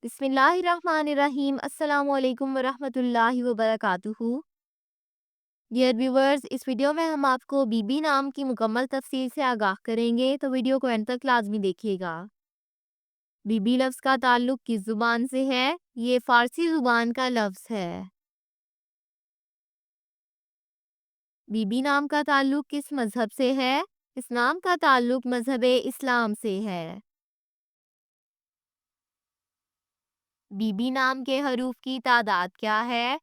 बिस्मिल्लाहिर्रहमानिर्रहीम। अस्सलामु अलैकुम वरहमतुल्लाहि वबरकातुहू। डियर व्यूवर्स, इस वीडियो में हम आपको बीबी नाम की मुकम्मल तफसील से आगाह करेंगे, तो वीडियो को एंड तक लाजमी देखिएगा। बीबी लफ्ज़ का ताल्लुक किस ज़ुबान से है? ये फ़ारसी ज़ुबान का लफ्ज़ है। बीबी नाम का ताल्लुक किस मज़हब से है? इस नाम का ताल्लुक मज़हब इस्लाम से है। बीबी नाम के हरूफ की तादाद क्या है?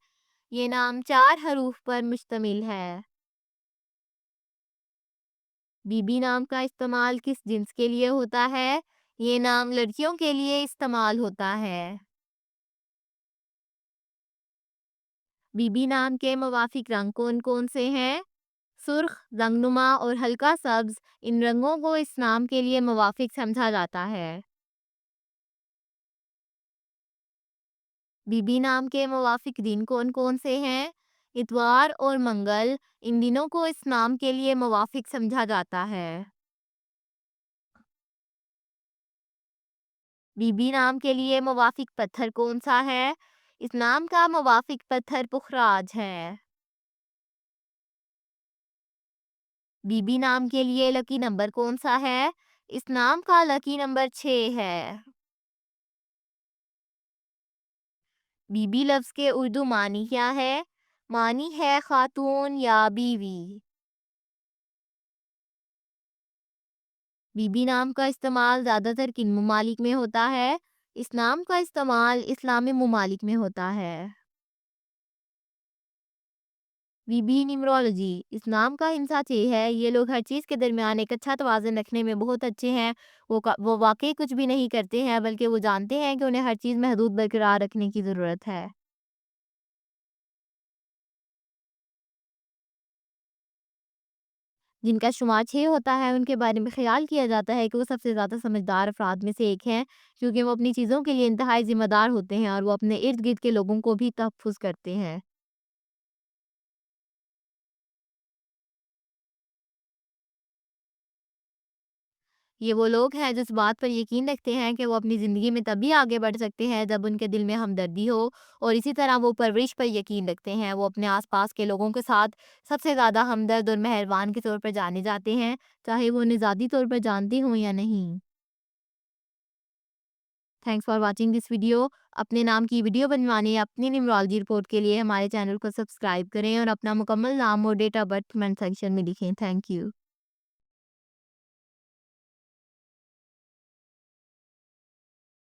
ये नाम 4 हरूफ पर मुश्तमिल है। बीबी नाम का इस्तेमाल किस जिन्स के लिए होता है? ये नाम लड़कियों के लिए इस्तेमाल होता है। बीबी नाम के मुवाफिक रंग कौन कौन से हैं? सुर्ख, रंगनुमा और हल्का सब्ज, इन रंगों को इस नाम के लिए मुवाफिक समझा जाता है। बीबी नाम के मुवाफिक दिन कौन कौन से हैं? इतवार और मंगल, इन दिनों को इस नाम के लिए मुवाफिक समझा जाता है। बीबी नाम के लिए मुवाफिक पत्थर कौन सा है? इस नाम का मुवाफिक पत्थर पुखराज है। बीबी नाम के लिए लकी नंबर कौन सा है? इस नाम का लकी नंबर 6 है। बीबी लफ्ज़ के उर्दू मानी क्या है? मानी है खातून या बीवी। बीबी नाम का इस्तेमाल ज़्यादातर किन ममालिक में होता है? इस नाम का इस्तेमाल इस्लामी ममालिक में होता है। बीबी न्यूमरोलॉजी, इस नाम का हिंसा ये है, ये लोग हर चीज़ के दरमियान एक अच्छा तवाज़ुन रखने में बहुत अच्छे हैं। वो वाक़ई कुछ भी नहीं करते हैं, बल्कि वो जानते हैं कि उन्हें हर चीज़ में हदूद बरकरार रखने की ज़रूरत है। जिनका शुमार 6 होता है, उनके बारे में ख़्याल किया जाता है कि वो सबसे ज़्यादा समझदार अफ़राद में से एक हैं, क्योंकि वो अपनी चीज़ों के लिए इंतहाई ज़िम्मेदार होते हैं और वो अपने इर्द-गिर्द के लोगों को भी तहफ़्फ़ुज़ करते हैं। ये वो लोग हैं जो इस बात पर यकीन रखते हैं कि वो अपनी ज़िंदगी में तभी आगे बढ़ सकते हैं जब उनके दिल में हमदर्दी हो, और इसी तरह वो परवरिश पर यकीन रखते हैं। वो अपने आस-पास के लोगों के साथ सबसे ज़्यादा हमदर्द और मेहरबान के तौर पर जाने जाते हैं, चाहे वो उन्हें ज़ाती तौर पर जानते हों या नहीं। Thanks for watching this video. अपने नाम की वीडियो बनवाने या अपनी न्यूमरोलॉजी रिपोर्ट के लिए हमारे चैनल को सब्सक्राइब करें और अपना मुकम्मल नाम और date of birth comment section में लिखें। Thank you.